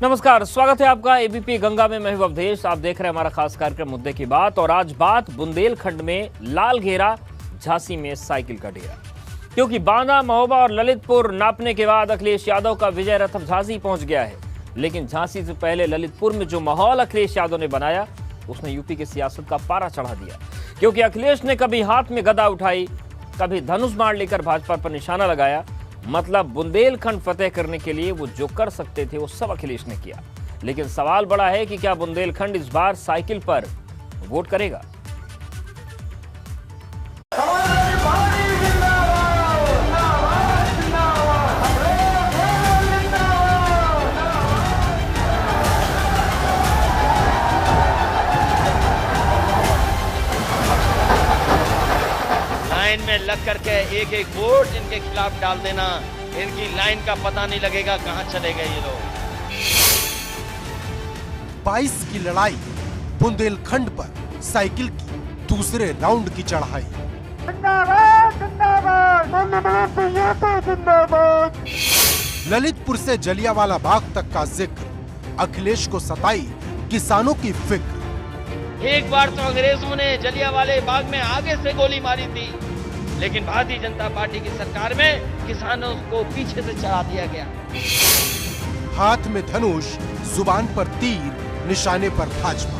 नमस्कार, स्वागत है आपका एबीपी गंगा में। मैं हूं अवधेश। आप देख रहे हैं हमारा खास कार्यक्रम मुद्दे की बात। और आज बात बुंदेलखंड में लाल घेरा, झांसी में साइकिल का डेरा। क्योंकि बांदा, महोबा और ललितपुर नापने के बाद अखिलेश यादव का विजय रथ अब झांसी पहुंच गया है। लेकिन झांसी से पहले ललितपुर में जो माहौल अखिलेश यादव ने बनाया, उसने यूपी की सियासत का पारा चढ़ा दिया। क्योंकि अखिलेश ने कभी हाथ में गदा उठाई, कभी धनुष बाण लेकर भाजपा पर निशाना लगाया। मतलब बुंदेलखंड फतेह करने के लिए वो जो कर सकते थे वो सब अखिलेश ने किया। लेकिन सवाल बड़ा है कि क्या बुंदेलखंड इस बार साइकिल पर वोट करेगा? लाइन में लग करके एक एक वोट इनके खिलाफ डाल देना, इनकी लाइन का पता नहीं लगेगा कहां चले गए ये लोग। 22 की लड़ाई, बुंदेलखंड पर साइकिल की दूसरे राउंड की चढ़ाई। ललितपुर से जलियांवाला बाग तक का जिक्र, अखिलेश को सताई किसानों की फिक्र। एक बार तो अंग्रेजों ने जलियांवाले बाग में आगे से गोली मारी थी, लेकिन भारतीय जनता पार्टी की सरकार में किसानों को पीछे से चढ़ा दिया गया। हाथ में धनुष, जुबान पर तीर, निशाने पर भाजपा।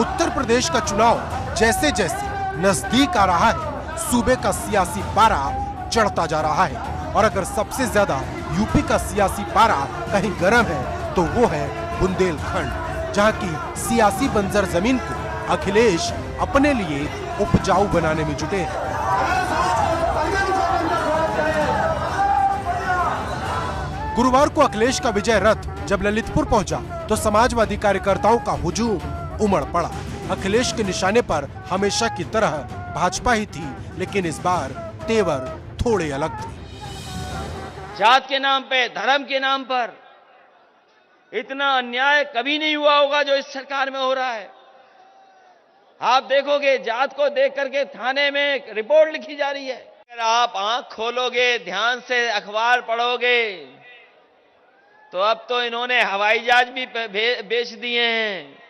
उत्तर प्रदेश का चुनाव जैसे जैसे नजदीक आ रहा है, सूबे का सियासी पारा चढ़ता जा रहा है। और अगर सबसे ज्यादा यूपी का सियासी पारा कहीं गर्म है तो वो है बुंदेलखंड, जहां की सियासी बंजर जमीन को अखिलेश अपने लिए उपजाऊ बनाने में जुटे हैं। गुरुवार को अखिलेश का विजय रथ जब ललितपुर पहुंचा तो समाजवादी कार्यकर्ताओं का हुजूम उमड़ पड़ा। अखिलेश के निशाने पर हमेशा की तरह भाजपा ही थी, लेकिन इस बार तेवर थोड़े अलग थे। जात के नाम पे, धर्म के नाम पर इतना अन्याय कभी नहीं हुआ होगा जो इस सरकार में हो रहा है। आप देखोगे, जात को देख करके थाने में रिपोर्ट लिखी जा रही है। अगर आप आंख खोलोगे, ध्यान से अखबार पढ़ोगे, तो अब तो इन्होंने हवाई जहाज भी बेच दिए हैं।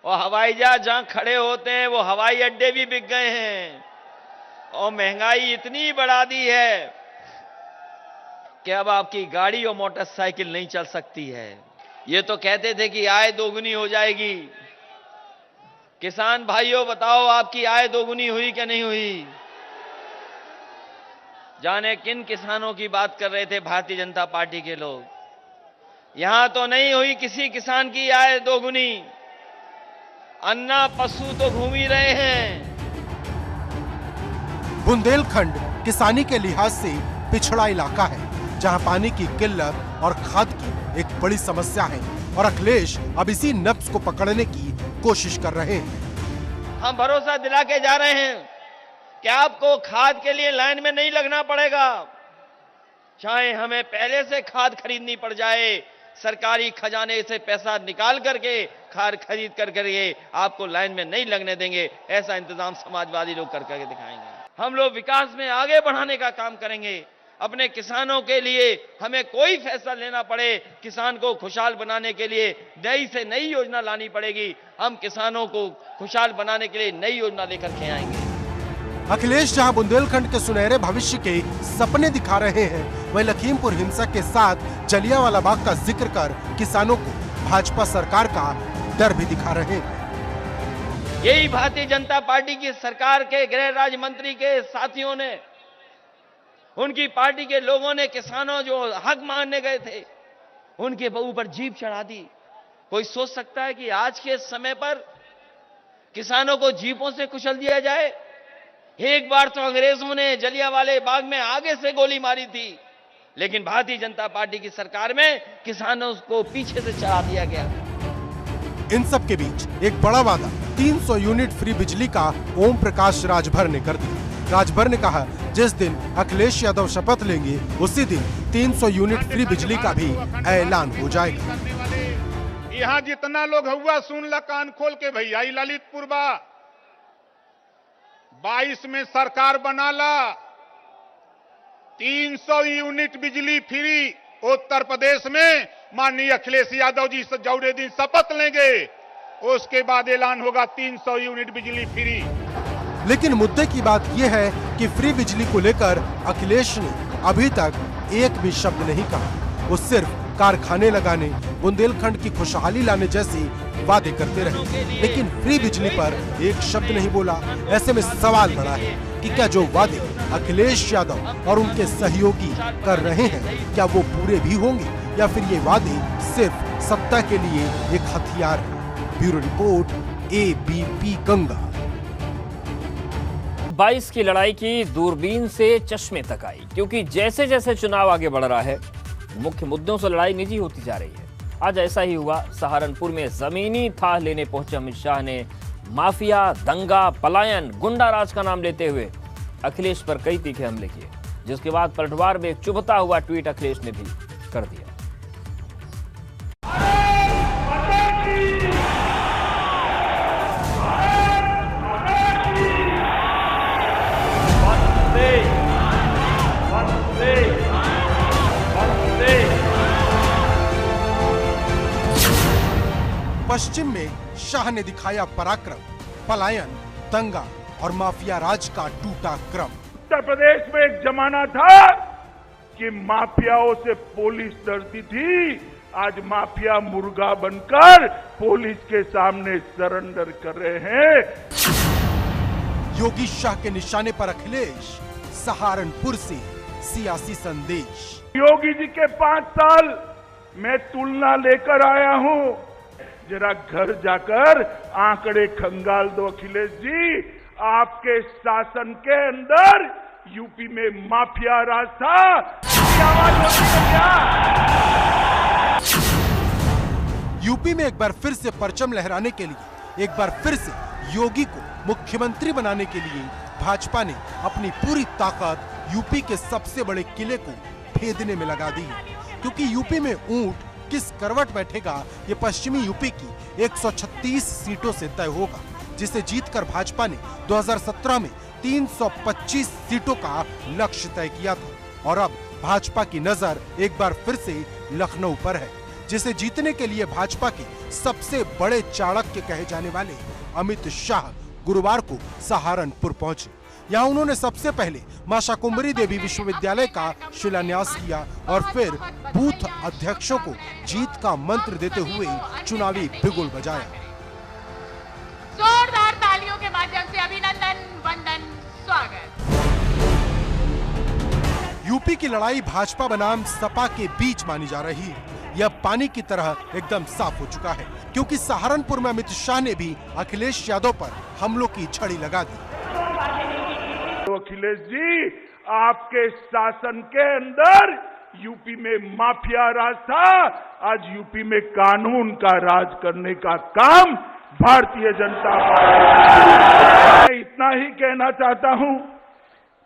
और हवाई जहाज जहां खड़े होते हैं वो हवाई अड्डे भी बिक गए हैं। और महंगाई इतनी बढ़ा दी है कि अब आपकी गाड़ी और मोटरसाइकिल नहीं चल सकती है। ये तो कहते थे कि आय दोगुनी हो जाएगी। किसान भाइयों, बताओ आपकी आय दोगुनी हुई कि नहीं हुई? जाने किन किसानों की बात कर रहे थे भारतीय जनता पार्टी के लोग। यहां तो नहीं हुई किसी किसान की आय दोगुनी। अन्ना पशु तो घूम ही रहे हैं। बुंदेलखंड किसानी के लिहाज से पिछड़ा इलाका है, जहां पानी की किल्लत और खाद की एक बड़ी समस्या है। और अखिलेश अब इसी नब्ज को पकड़ने की कोशिश कर रहे हैं। हम भरोसा दिला के जा रहे हैं कि आपको खाद के लिए लाइन में नहीं लगना पड़ेगा। चाहे हमें पहले से खाद खरीदनी पड़ जाए, सरकारी खजाने से पैसा निकाल करके खाद खरीद करके आपको लाइन में नहीं लगने देंगे। ऐसा इंतजाम समाजवादी लोग करके दिखाएंगे। हम लोग विकास में आगे बढ़ाने का काम करेंगे। अपने किसानों के लिए हमें कोई फैसला लेना पड़े, किसान को खुशहाल बनाने के लिए नई से नई योजना लानी पड़ेगी। हम किसानों को खुशहाल बनाने के लिए नई योजना लेकर के आएंगे। अखिलेश जहां बुंदेलखंड के सुनहरे भविष्य के सपने दिखा रहे हैं, वहीं लखीमपुर हिंसा के साथ जलियांवाला बाग का जिक्र कर किसानों को भाजपा सरकार का डर भी दिखा रहे हैं। यही भारतीय जनता पार्टी की सरकार के गृह राज्य मंत्री के साथियों ने, उनकी पार्टी के लोगों ने किसानों जो हक मांगने गए थे, उनके ऊपर जीप चढ़ा दी। कोई सोच सकता है कि आज के समय पर किसानों को जीपों से कुचल दिया जाए? एक बार तो अंग्रेजों ने जलियांवाले बाग में आगे से गोली मारी थी, लेकिन भारतीय जनता पार्टी की सरकार में किसानों को पीछे से चढ़ा दिया गया। इन सब के बीच एक बड़ा वादा 300 यूनिट फ्री बिजली का ओम प्रकाश राजभर ने कर दिया। राजभर ने कहा, जिस दिन अखिलेश यादव शपथ लेंगे उसी दिन 300 यूनिट फ्री बिजली का भी ऐलान हो जाएगा। यहाँ जितना लोग हुआ सुन ला कान खोल के भैया। ललितपुर बा 22 में सरकार बना ला 300 यूनिट बिजली फ्री उत्तर प्रदेश में। माननीय अखिलेश यादव जी जौरे दिन शपथ लेंगे उसके बाद ऐलान होगा 300 यूनिट बिजली फ्री। लेकिन मुद्दे की बात यह है कि फ्री बिजली को लेकर अखिलेश ने अभी तक एक भी शब्द नहीं कहा। वो सिर्फ कारखाने लगाने, बुंदेलखंड की खुशहाली लाने जैसे वादे करते रहे, लेकिन फ्री बिजली पर एक शब्द नहीं बोला। ऐसे में सवाल बड़ा है कि क्या जो वादे अखिलेश यादव और उनके सहयोगी कर रहे हैं क्या वो पूरे भी होंगे, या फिर ये वादे सिर्फ सत्ता के लिए एक हथियार है। Bureau report, ABP Ganga. 22 की लड़ाई की दूरबीन से चश्मे तक आई, क्योंकि जैसे जैसे चुनाव आगे बढ़ रहा है मुख्य मुद्दों से लड़ाई निजी होती जा रही है। आज ऐसा ही हुआ। सहारनपुर में जमीनी थाह लेने पहुंचे अमित शाह ने माफिया, दंगा, पलायन, गुंडा राज का नाम लेते हुए अखिलेश पर कई तीखे हमले किए, जिसके बाद पलटवार में एक चुभता हुआ ट्वीट अखिलेश ने भी कर दिया। पश्चिम में शाह ने दिखाया पराक्रम, पलायन, दंगा और माफिया राज का टूटा क्रम। उत्तर प्रदेश में एक जमाना था कि माफियाओं से पुलिस डरती थी। आज माफिया मुर्गा बनकर पुलिस के सामने सरेंडर कर रहे हैं। योगी शाह के निशाने पर अखिलेश, सहारनपुर से सियासी संदेश। योगी जी के 5 साल मैं तुलना लेकर आया हूं, जरा घर जाकर आंकड़े खंगाल दो अखिलेश जी। आपके शासन के अंदर यूपी में माफिया राज था, आवाज होती है क्या? यूपी में एक बार फिर से परचम लहराने के लिए, एक बार फिर से योगी को मुख्यमंत्री बनाने के लिए भाजपा ने अपनी पूरी ताकत यूपी के सबसे बड़े किले को भेदने में लगा दी है। क्योंकि यूपी में ऊंट किस करवट बैठेगा ये पश्चिमी यूपी की 136 सीटों से तय होगा, जिसे जीतकर भाजपा ने 2017 में 325 सीटों का लक्ष्य तय किया था। और अब भाजपा की नजर एक बार फिर से लखनऊ पर है, जिसे जीतने के लिए भाजपा के सबसे बड़े चाणक्य कहे जाने वाले अमित शाह गुरुवार को सहारनपुर पहुंचे। यहाँ उन्होंने सबसे पहले मां शाकुंभरी देवी विश्वविद्यालय का शिलान्यास किया और फिर बूथ अध्यक्षों को जीत का मंत्र देते हुए चुनावी बिगुल बजाया। जोरदार तालियों के माध्यम से अभिनंदन, वंदन, स्वागत। यूपी की लड़ाई भाजपा बनाम सपा के बीच मानी जा रही है। यह पानी की तरह एकदम साफ हो चुका है, क्योंकि सहारनपुर में अमित शाह ने भी अखिलेश यादव पर हमलों की छड़ी लगा दी। तो अखिलेश जी, आपके शासन के अंदर यूपी में माफिया राज था, आज यूपी में कानून का राज करने का काम भारतीय जनता पार्टी। मैं इतना ही कहना चाहता हूं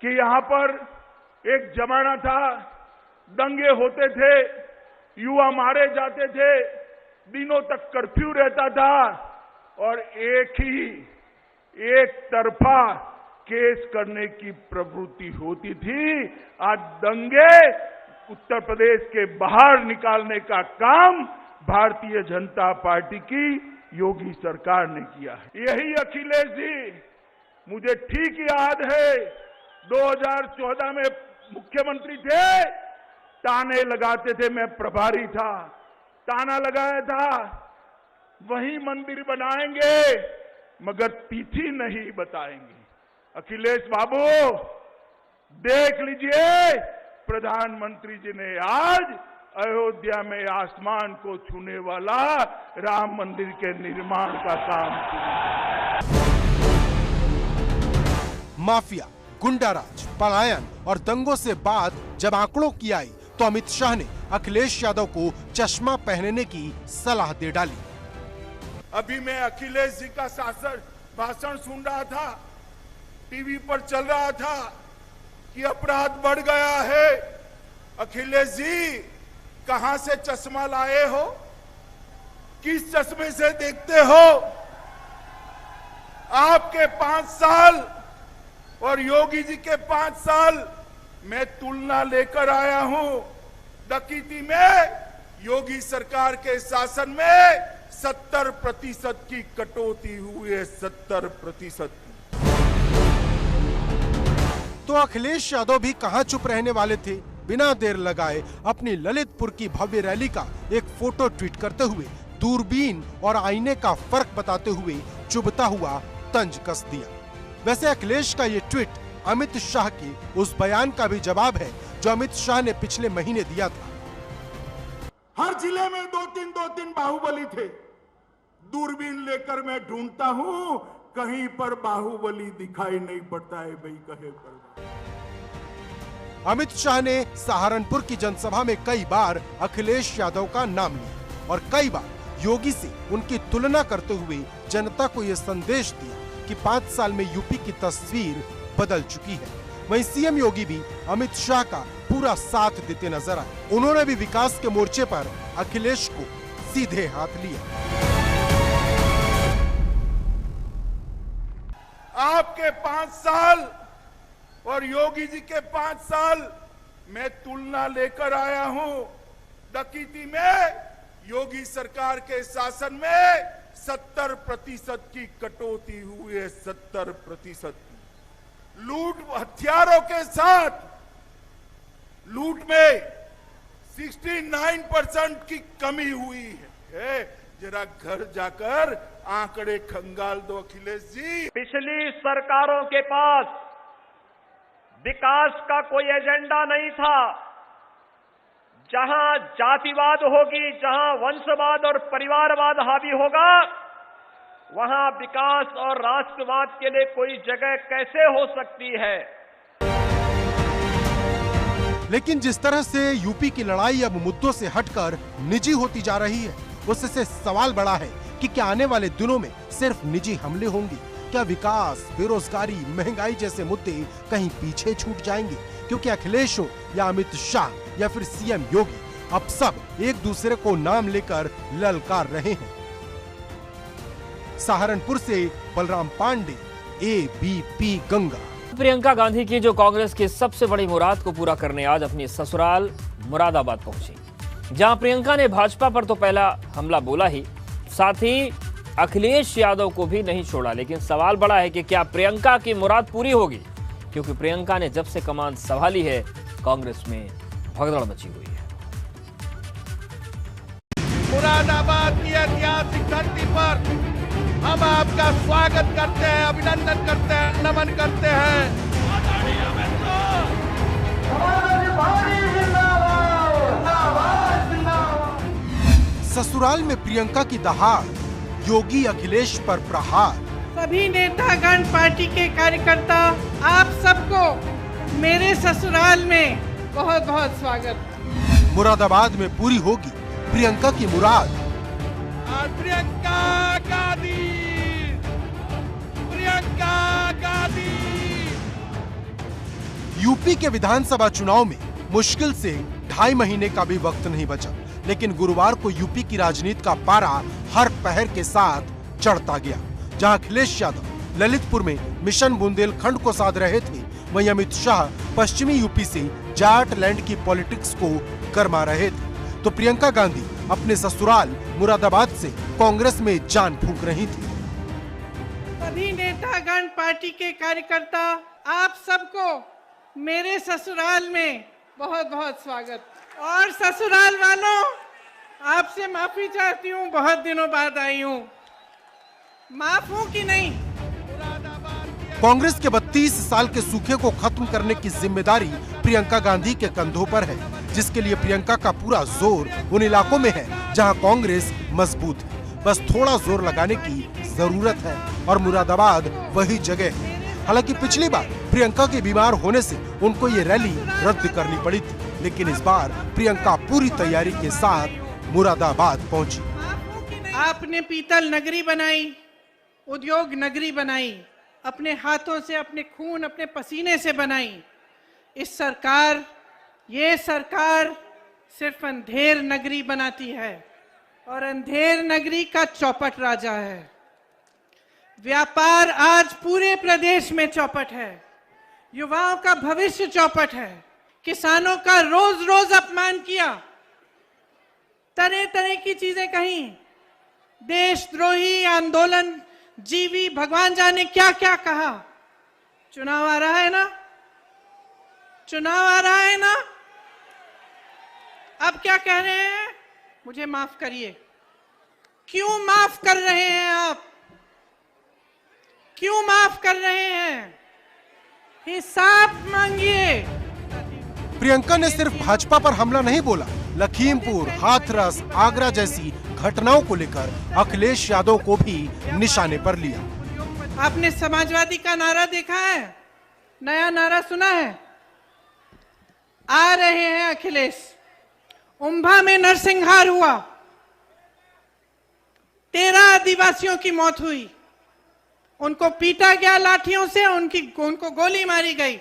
कि यहाँ पर एक जमाना था, दंगे होते थे, युवा मारे जाते थे, दिनों तक कर्फ्यू रहता था और एक तरफा केस करने की प्रवृत्ति होती थी। आज दंगे उत्तर प्रदेश के बाहर निकालने का काम भारतीय जनता पार्टी की योगी सरकार ने किया है। यही अखिलेश जी, मुझे ठीक याद है 2014 में मुख्यमंत्री थे, ताने लगाते थे, मैं प्रभारी था, ताना लगाया था वहीं मंदिर बनाएंगे मगर तिथि नहीं बताएंगे। अखिलेश बाबू देख लीजिए, प्रधानमंत्री जी ने आज अयोध्या में आसमान को छूने वाला राम मंदिर के निर्माण का काम किया। माफिया, गुंडाराज, पलायन और दंगों से बात जब आंकड़ों की आई तो अमित शाह ने अखिलेश यादव को चश्मा पहनने की सलाह दे डाली। अभी मैं अखिलेश जी का भाषण सुन रहा था, टीवी पर चल रहा था कि अपराध बढ़ गया है। अखिलेश जी, कहां से चश्मा लाए हो? किस चश्मे से देखते हो? आपके 5 साल और योगी जी के 5 साल मैं तुलना लेकर आया हूं। डकैती में योगी सरकार के शासन में 70% की कटौती हुई है, 70%। तो अखिलेश यादव भी कहां चुप रहने वाले थे। बिना देर लगाए अपनी ललितपुर की भव्य रैली का एक फोटो ट्वीट करते हुए दूरबीन और आईने का फर्क बताते हुए चुभता हुआ तंज कस दिया। वैसे अखिलेश का ये ट्वीट अमित शाह के उस बयान का भी जवाब है जो अमित शाह ने पिछले महीने दिया था। हर जिले में दो तीन बाहुबली थे। दूरबीन लेकर मैं ढूंढता हूं, कहीं पर बाहुबली दिखाई नहीं पड़ता है। भाई कहे पर अमित शाह ने सहारनपुर की जनसभा में कई बार अखिलेश यादव का नाम लिया और कई बार योगी से उनकी तुलना करते हुए जनता को यह संदेश दिया कि 5 साल में यूपी की तस्वीर बदल चुकी है। वहीं सीएम योगी भी अमित शाह का पूरा साथ देते नजर आए। उन्होंने भी विकास के मोर्चे पर अखिलेश को सीधे हाथ लिया। आपके 5 साल और योगी जी के 5 साल मैं तुलना लेकर आया हूं। डकैती में योगी सरकार के शासन में 70% की कटौती हुई है, 70%। लूट हथियारों के साथ लूट में 69% की कमी हुई है। जरा घर जाकर आंकड़े खंगाल दो अखिलेश जी। पिछली सरकारों के पास विकास का कोई एजेंडा नहीं था। जहां जातिवाद होगी, जहां वंशवाद और परिवारवाद हावी होगा, वहां विकास और राष्ट्रवाद के लिए कोई जगह कैसे हो सकती है। लेकिन जिस तरह से यूपी की लड़ाई अब मुद्दों से हटकर निजी होती जा रही है, उससे सवाल बड़ा है कि क्या आने वाले दिनों में सिर्फ निजी हमले होंगे? क्या विकास, बेरोजगारी, महंगाई जैसे मुद्दे कहीं पीछे छूट जाएंगे? क्योंकि अखिलेश हो या अमित शाह या फिर सीएम योगी, अब सब एक दूसरे को नाम लेकर ललकार रहे हैं। सहारनपुर से बलराम पांडे, एबीपी गंगा। प्रियंका गांधी की जो कांग्रेस की सबसे बड़ी मुराद को पूरा करने आज अपनी ससुराल मुरादाबाद पहुंची, जहां प्रियंका ने भाजपा पर तो पहला हमला बोला ही, साथ ही अखिलेश यादव को भी नहीं छोड़ा। लेकिन सवाल बड़ा है कि क्या प्रियंका की मुराद पूरी होगी? क्योंकि प्रियंका ने जब से कमान संभाली है, कांग्रेस में भगदड़ मची हुई है। मुरादाबाद की ऐतिहासिक धरती पर हम आपका स्वागत करते हैं, अभिनंदन करते हैं, नमन करते हैं। ससुराल में प्रियंका की दहाड़, योगी अखिलेश पर प्रहार। सभी नेतागण, पार्टी के कार्यकर्ता, आप सबको मेरे ससुराल में बहुत बहुत स्वागत। मुरादाबाद में पूरी होगी प्रियंका की मुराद। और प्रियंका गांधी यूपी के विधानसभा चुनाव में मुश्किल से 2.5 महीने का भी वक्त नहीं बचा, लेकिन गुरुवार को यूपी की राजनीति का पारा हर पहर के साथ चढ़ता गया। जहां अखिलेश यादव ललितपुर में मिशन बुंदेलखंड को साध रहे थे, वहीं अमित शाह पश्चिमी यूपी से जाट लैंड की पॉलिटिक्स को गरमा रहे थे, तो प्रियंका गांधी अपने ससुराल मुरादाबाद से कांग्रेस में जान फूंक रही थी। सभी नेतागण, पार्टी के कार्यकर्ता, आप सबको मेरे ससुराल में बहुत बहुत स्वागत। और ससुराल वालों, आपसे माफी चाहती हूँ, बहुत दिनों बाद आई हूँ। माफ हूँ कि नहीं? कांग्रेस के 32 साल के सूखे को खत्म करने की जिम्मेदारी प्रियंका गांधी के कंधों पर है, जिसके लिए प्रियंका का पूरा जोर उन इलाकों में है जहां कांग्रेस मजबूत है। बस थोड़ा जोर लगाने की जरूरत है और मुरादाबाद वही जगह है। हालांकि पिछली बार प्रियंका के बीमार होने से उनको ये रैली रद्द करनी पड़ी थी, लेकिन इस बार प्रियंका पूरी तैयारी के साथ मुरादाबाद पहुंची। आपने पीतल नगरी बनाई, उद्योग नगरी बनाई, अपने हाथों से, अपने खून, अपने पसीने से बनाई। ये सरकार सिर्फ अंधेर नगरी बनाती है और अंधेर नगरी का चौपट राजा है। व्यापार आज पूरे प्रदेश में चौपट है, युवाओं का भविष्य चौपट है, किसानों का रोज रोज अपमान किया, तरह तरह की चीजें कही, देशद्रोही आंदोलन जीवी भगवान जाने क्या क्या कहा। चुनाव आ रहा है ना, चुनाव आ रहा है ना, अब क्या कह रहे हैं? मुझे माफ करिए। क्यों माफ कर रहे हैं आप? क्यों माफ कर रहे हैं? हिसाब मांगिए। प्रियंका ने सिर्फ भाजपा पर हमला नहीं बोला, लखीमपुर, हाथरस, आगरा जैसी घटनाओं को लेकर अखिलेश यादव को भी निशाने पर लिया। आपने समाजवादी का नारा देखा है? नया नारा सुना है? आ रहे हैं अखिलेश। उम्भा में नरसंहार हुआ, 13 आदिवासियों की मौत हुई, उनको पीटा गया लाठियों से, उनको गोली मारी गई।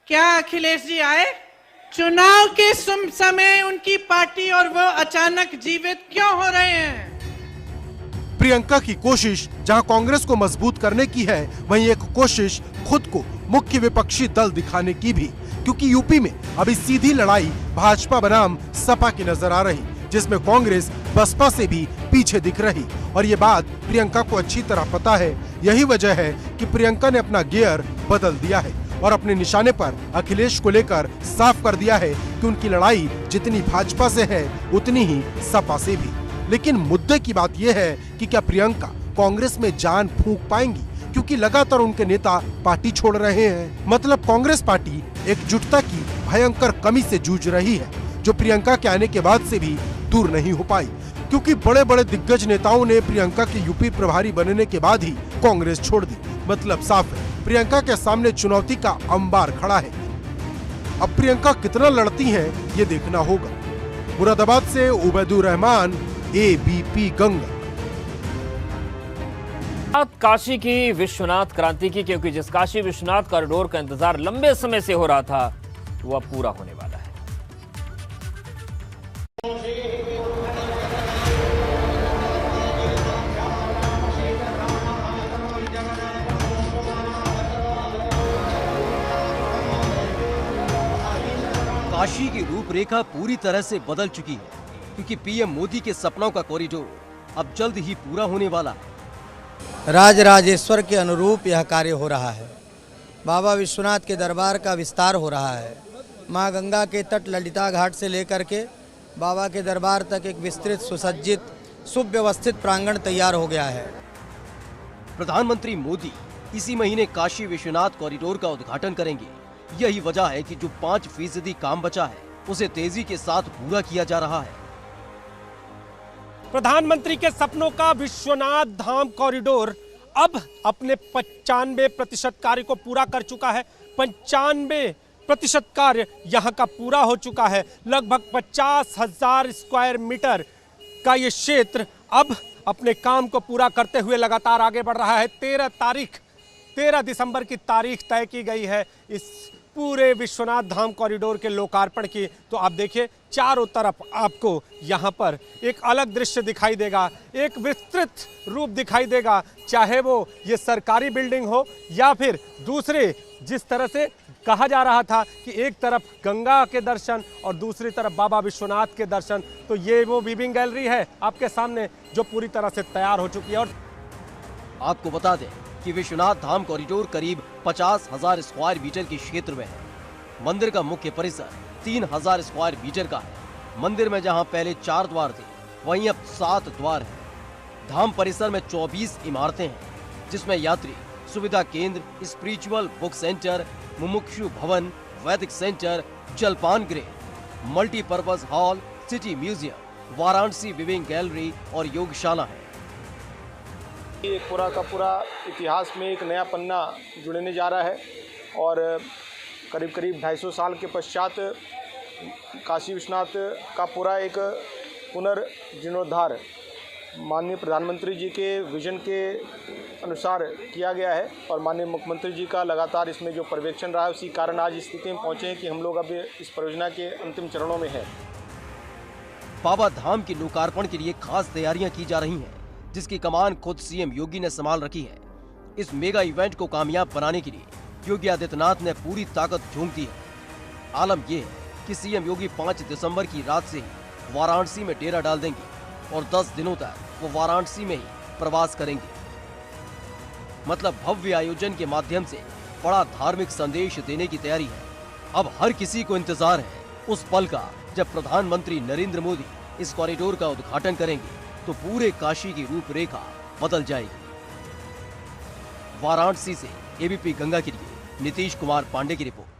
क्या अखिलेश जी आए? चुनाव के समय उनकी पार्टी और वो अचानक जीवित क्यों हो रहे हैं? प्रियंका की कोशिश जहां कांग्रेस को मजबूत करने की है, वहीं एक कोशिश खुद को मुख्य विपक्षी दल दिखाने की भी, क्योंकि यूपी में अभी सीधी लड़ाई भाजपा बनाम सपा की नजर आ रही, जिसमें कांग्रेस बसपा से भी पीछे दिख रही। और ये बात प्रियंका को अच्छी तरह पता है। यही वजह है कि प्रियंका ने अपना गियर बदल दिया है और अपने निशाने पर अखिलेश को लेकर साफ कर दिया है कि उनकी लड़ाई जितनी भाजपा से है उतनी ही सपा से भी। लेकिन मुद्दे की बात यह है कि क्या प्रियंका कांग्रेस में जान फूंक पाएंगी, क्योंकि लगातार उनके नेता पार्टी छोड़ रहे हैं। मतलब कांग्रेस पार्टी एकजुटता की भयंकर कमी से जूझ रही है, जो प्रियंका के आने के बाद से भी दूर नहीं हो पाई, क्योंकि बड़े बड़े दिग्गज नेताओं ने प्रियंका के यूपी प्रभारी बनने के बाद ही कांग्रेस छोड़ दी। मतलब साफ है, प्रियंका के सामने चुनौती का अंबार खड़ा है। अब प्रियंका कितना लड़ती हैं, ये देखना होगा। मुरादाबाद से उबैदुर रहमान, ABP गंगा। काशी की विश्वनाथ क्रांति की, क्योंकि जिस काशी विश्वनाथ कॉरिडोर का इंतजार लंबे समय से हो रहा था, वो अब पूरा होने वाला है। काशी की रूपरेखा पूरी तरह से बदल चुकी है, क्योंकि पीएम मोदी के सपनों का कॉरिडोर अब जल्द ही पूरा होने वाला है। राज राजेश्वर के अनुरूप यह कार्य हो रहा है। बाबा विश्वनाथ के दरबार का विस्तार हो रहा है। मां गंगा के तट ललिता घाट से लेकर के बाबा के दरबार तक एक विस्तृत, सुसज्जित, सुव्यवस्थित प्रांगण तैयार हो गया है। प्रधानमंत्री मोदी इसी महीने काशी विश्वनाथ कॉरिडोर का उद्घाटन करेंगे। यही वजह है कि जो 5% काम बचा है, उसे तेजी के साथ पूरा किया जा रहा है। प्रधानमंत्री के सपनों का विश्वनाथ धाम कॉरिडोर अब अपने 95% कार्य को पूरा कर चुका है। 95% कार्य यहाँ का पूरा हो चुका है। लगभग 50,000 स्क्वायर मीटर का ये क्षेत्र अब अपने काम को पूरा करते हुए लगातार आगे बढ़ रहा है। 13 दिसंबर की तारीख तय की गई है इस पूरे विश्वनाथ धाम कॉरिडोर के लोकार्पण की। तो आप देखिए, चारों तरफ आपको यहाँ पर एक अलग दृश्य दिखाई देगा, एक विस्तृत रूप दिखाई देगा, चाहे वो ये सरकारी बिल्डिंग हो या फिर दूसरे, जिस तरह से कहा जा रहा था कि एक तरफ गंगा के दर्शन और दूसरी तरफ बाबा विश्वनाथ के दर्शन। तो ये वो वीविंग गैलरी है आपके सामने, जो पूरी तरह से तैयार हो चुकी है। और आपको बता दें कि विश्वनाथ धाम कॉरिडोर करीब 50,000 स्क्वायर मीटर के क्षेत्र में है। मंदिर का मुख्य परिसर 3,000 स्क्वायर मीटर का है। मंदिर में जहां पहले 4 द्वार थे, वहीं अब 7 द्वार हैं। धाम परिसर में 24 इमारतें हैं, जिसमें यात्री सुविधा केंद्र, स्पिरिचुअल बुक सेंटर, मुमुक्षु भवन, वैदिक सेंटर, जलपान गृह, multipurpose hall, city museum, Varanasi viewing gallery और योगशाला है। एक पूरा का पूरा इतिहास में एक नया पन्ना जुड़ने जा रहा है और करीब 250 साल के पश्चात काशी विश्वनाथ का पूरा एक पुनर्जीर्णोद्धार माननीय प्रधानमंत्री जी के विजन के अनुसार किया गया है। और माननीय मुख्यमंत्री जी का लगातार इसमें जो पर्यवेक्षण रहा है, उसी कारण आज इस स्थिति में पहुँचे हैं कि हम लोग अब इस परियोजना के अंतिम चरणों में हैं। बाबा धाम के लोकार्पण के लिए खास तैयारियां की जा रही हैं, जिसकी कमान खुद सीएम योगी ने संभाल रखी है। इस मेगा इवेंट को कामयाब बनाने के लिए योगी आदित्यनाथ ने पूरी ताकत झोंक दी है। आलम यह है कि सीएम योगी 5 दिसंबर की रात से ही वाराणसी में डेरा डाल देंगे और 10 दिनों तक वो वाराणसी में ही प्रवास करेंगे। मतलब भव्य आयोजन के माध्यम से बड़ा धार्मिक संदेश देने की तैयारी है। अब हर किसी को इंतजार है उस पल का जब प्रधानमंत्री नरेंद्र मोदी इस कॉरिडोर का उद्घाटन करेंगे तो पूरे काशी की रूपरेखा बदल जाएगी। वाराणसी से एबीपी गंगा के लिए नीतीश कुमार पांडे की रिपोर्ट।